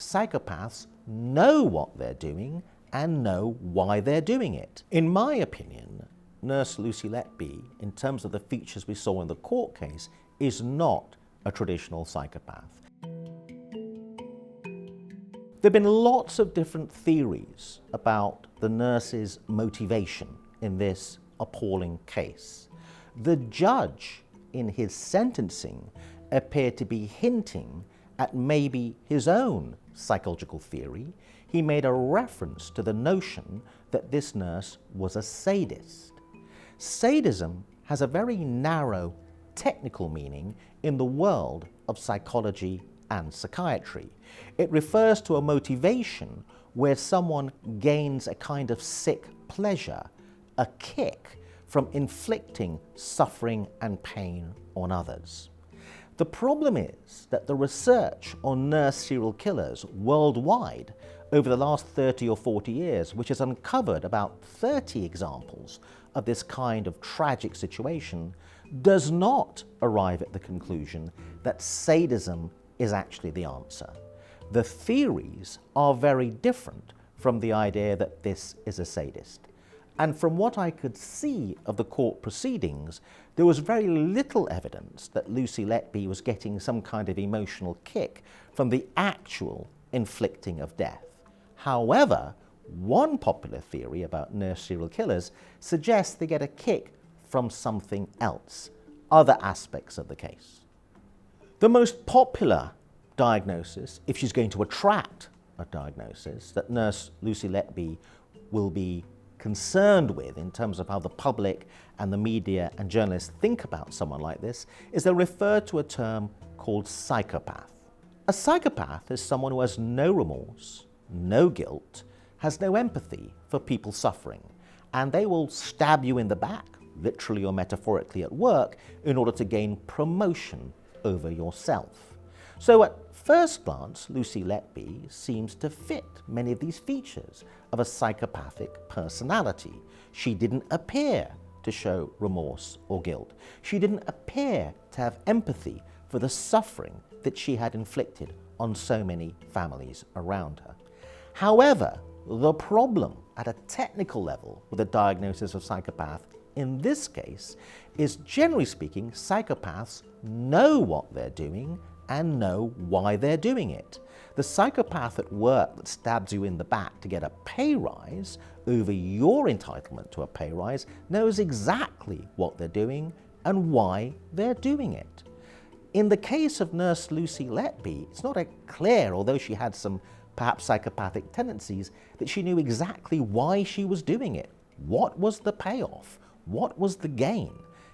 psychopaths know what they're doing and know why they're doing it. In my opinion, Nurse Lucy Letby, in terms of the features we saw in the court case, is not a traditional psychopath. There have been lots of different theories about the nurse's motivation in this appalling case. The judge, in his sentencing, appeared to be hinting at maybe his own psychological theory. He made a reference to the notion that this nurse was a sadist. Sadism has a very narrow technical meaning in the world of psychology and psychiatry. It refers to a motivation where someone gains a kind of sick pleasure, a kick, from inflicting suffering and pain on others. The problem is that the research on nurse serial killers worldwide over the last 30 or 40 years, which has uncovered about 30 examples of this kind of tragic situation, does not arrive at the conclusion that sadism is actually the answer. The theories are very different from the idea that this is a sadist. And from what I could see of the court proceedings, there was very little evidence that Lucy Letby was getting some kind of emotional kick from the actual inflicting of death. However, one popular theory about nurse serial killers suggests they get a kick from something else, other aspects of the case. The most popular diagnosis, if she's going to attract a diagnosis that Nurse Lucy Letby will be concerned with in terms of how the public and the media and journalists think about someone like this, is they'll refer to a term called psychopath. A psychopath is someone who has no remorse, no guilt, has no empathy for people suffering, and they will stab you in the back, literally or metaphorically at work, in order to gain promotion over yourself. So at first glance, Lucy Letby seems to fit many of these features of a psychopathic personality. She didn't appear to show remorse or guilt. She didn't appear to have empathy for the suffering that she had inflicted on so many families around her. However, the problem at a technical level with a diagnosis of psychopath in this case is, generally speaking, psychopaths know what they're doing and know why they're doing it. The psychopath at work that stabs you in the back to get a pay rise over your entitlement to a pay rise knows exactly what they're doing and why they're doing it. In the case of Nurse Lucy Letby, it's not clear, although she had some perhaps psychopathic tendencies, that she knew exactly why she was doing it. What was the payoff? What was the gain?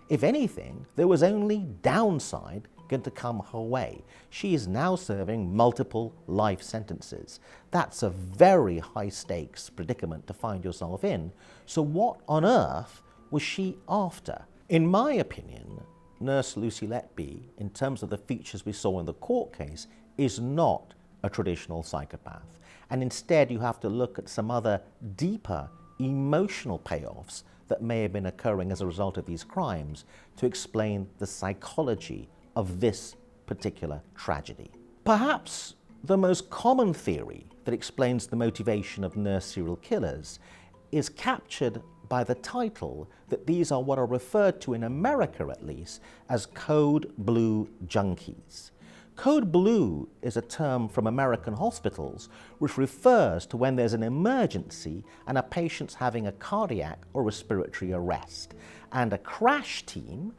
If anything, there was only downside going to come her way. She is now serving multiple life sentences. That's a very high stakes predicament to find yourself in. So what on earth was she after? In my opinion, Nurse Lucy Letby, in terms of the features we saw in the court case, is not a traditional psychopath. And instead you have to look at some other deeper emotional payoffs that may have been occurring as a result of these crimes to explain the psychology of this particular tragedy. Perhaps the most common theory that explains the motivation of nurse serial killers is captured by the title that these are what are referred to in America, at least, as code blue junkies. Code blue is a term from American hospitals which refers to when there's an emergency and a patient's having a cardiac or respiratory arrest, and a crash team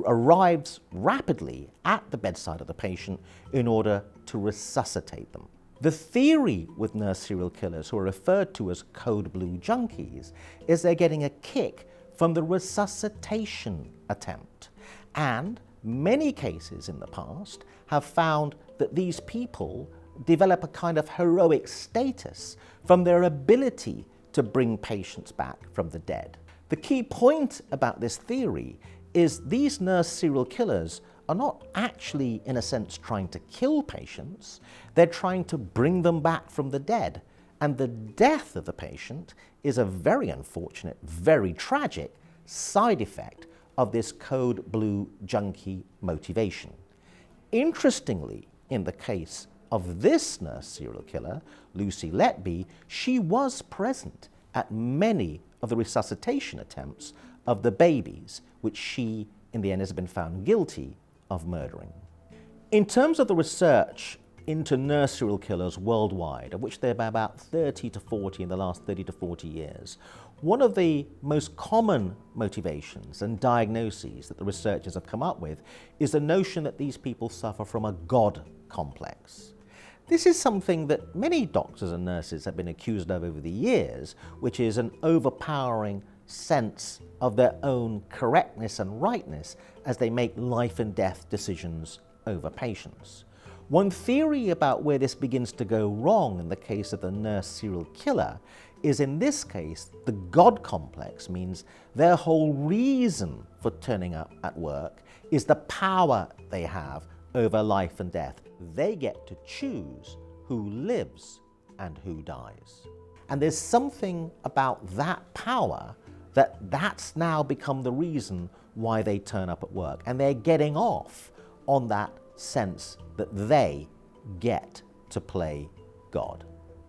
arrives rapidly at the bedside of the patient in order to resuscitate them. The theory with nurse serial killers, who are referred to as code blue junkies, is they're getting a kick from the resuscitation attempt. And many cases in the past have found that these people develop a kind of heroic status from their ability to bring patients back from the dead. The key point about this theory is these nurse serial killers are not actually, in a sense, trying to kill patients. They're trying to bring them back from the dead. And the death of the patient is a very unfortunate, very tragic side effect of this code blue junkie motivation. Interestingly, in the case of this nurse serial killer, Lucy Letby, she was present at many of the resuscitation attempts of the babies, which she, in the end, has been found guilty of murdering. In terms of the research into nurse serial killers worldwide, of which there have been about 30 to 40 in the last 30 to 40 years, one of the most common motivations and diagnoses that the researchers have come up with is the notion that these people suffer from a God complex. This is something that many doctors and nurses have been accused of over the years, which is an overpowering sense of their own correctness and rightness as they make life and death decisions over patients. One theory about where this begins to go wrong in the case of the nurse serial killer is, in this case, the God complex means their whole reason for turning up at work is the power they have over life and death. They get to choose who lives and who dies. And there's something about that power that's now become the reason why they turn up at work. And they're getting off on that sense that they get to play God.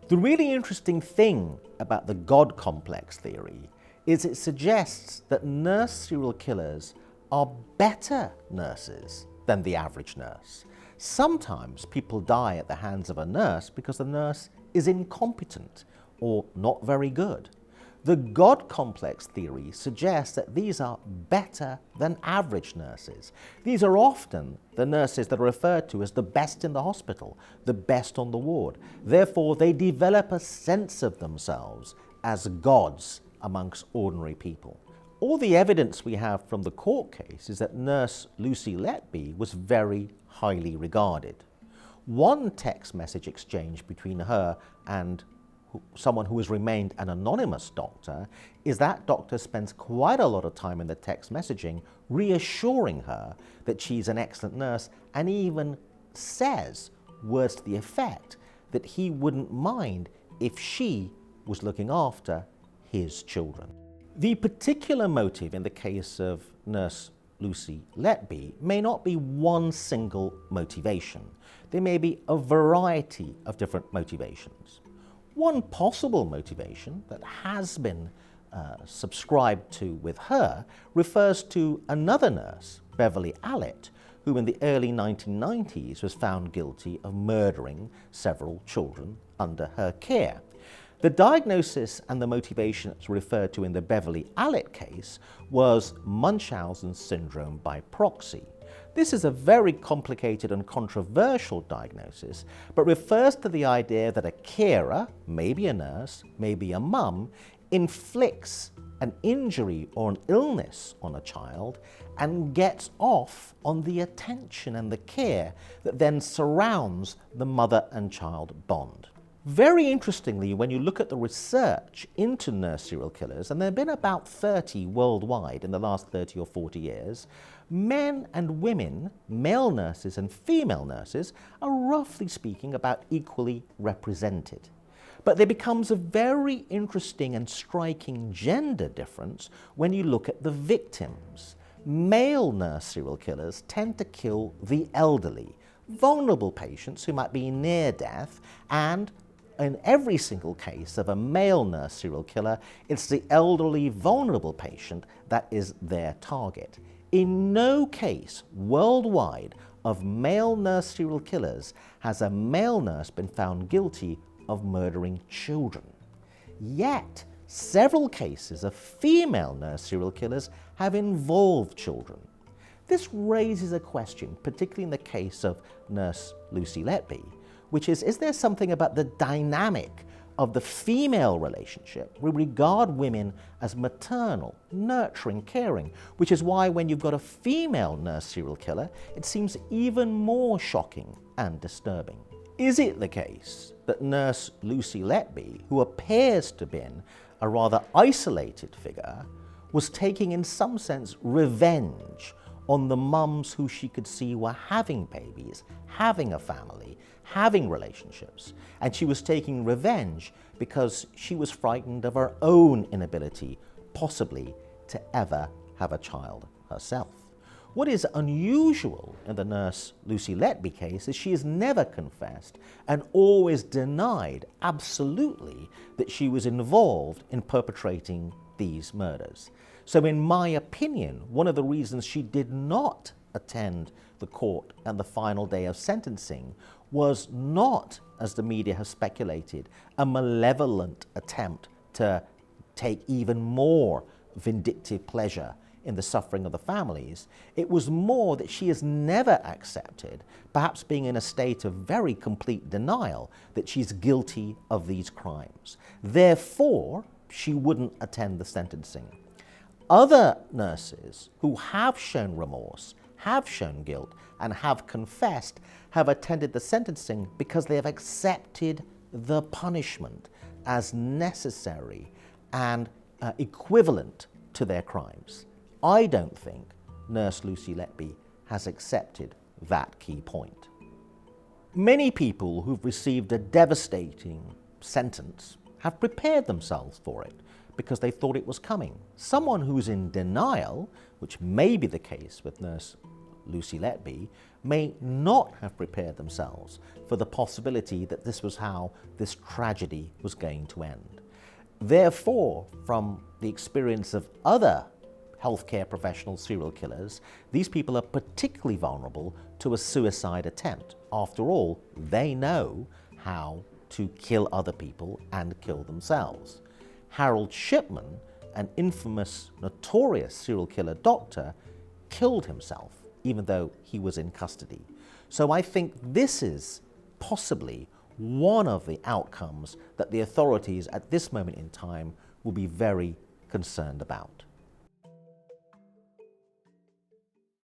The really interesting thing about the God complex theory is it suggests that nurse serial killers are better nurses than the average nurse. Sometimes people die at the hands of a nurse because the nurse is incompetent or not very good. The God complex theory suggests that these are better than average nurses. These are often the nurses that are referred to as the best in the hospital, the best on the ward. Therefore, they develop a sense of themselves as gods amongst ordinary people. All the evidence we have from the court case is that nurse Lucy Letby was very highly regarded. One text message exchange between her and someone who has remained an anonymous doctor is that doctor spends quite a lot of time in the text messaging reassuring her that she's an excellent nurse, and even says words to the effect that he wouldn't mind if she was looking after his children. The particular motive in the case of nurse Lucy Letby may not be one single motivation. There may be a variety of different motivations. One possible motivation that has been subscribed to with her refers to another nurse, Beverly Allett, who in the early 1990s was found guilty of murdering several children under her care. The diagnosis and the motivation that's referred to in the Beverly Allett case was Munchausen syndrome by proxy. This is a very complicated and controversial diagnosis, but refers to the idea that a carer, maybe a nurse, maybe a mum, inflicts an injury or an illness on a child and gets off on the attention and the care that then surrounds the mother and child bond. Very interestingly, when you look at the research into nurse serial killers, and there have been about 30 worldwide in the last 30 or 40 years, men and women, male nurses and female nurses, are roughly speaking about equally represented. But there becomes a very interesting and striking gender difference when you look at the victims. Male nurse serial killers tend to kill the elderly, vulnerable patients who might be near death, and in every single case of a male nurse serial killer, it's the elderly, vulnerable patient that is their target. In no case worldwide of male nurse serial killers has a male nurse been found guilty of murdering children. Yet, several cases of female nurse serial killers have involved children. This raises a question, particularly in the case of nurse Lucy Letby, which is there something about the dynamic of the female relationship? We regard women as maternal, nurturing, caring, which is why when you've got a female nurse serial killer, it seems even more shocking and disturbing. Is it the case that nurse Lucy Letby, who appears to have been a rather isolated figure, was taking in some sense revenge on the mums who she could see were having babies, having a family, having relationships, and she was taking revenge because she was frightened of her own inability, possibly, to ever have a child herself? What is unusual in the nurse Lucy Letby case is she has never confessed and always denied absolutely that she was involved in perpetrating these murders. So in my opinion, one of the reasons she did not attend the court and the final day of sentencing was not, as the media has speculated, a malevolent attempt to take even more vindictive pleasure in the suffering of the families. It was more that she has never accepted, perhaps being in a state of very complete denial, that she's guilty of these crimes. Therefore, she wouldn't attend the sentencing. Other nurses who have shown remorse, have shown guilt, and have confessed have attended the sentencing because they have accepted the punishment as necessary and equivalent to their crimes. I don't think Nurse Lucy Letby has accepted that key point. Many people who've received a devastating sentence have prepared themselves for it because they thought it was coming. Someone who's in denial, which may be the case with Nurse Lucy Letby, may not have prepared themselves for the possibility that this was how this tragedy was going to end. Therefore, from the experience of other healthcare professional serial killers, these people are particularly vulnerable to a suicide attempt. After all, they know how to kill other people and kill themselves. Harold Shipman, an infamous, notorious serial killer doctor, killed himself even though he was in custody. So I think this is possibly one of the outcomes that the authorities at this moment in time will be very concerned about.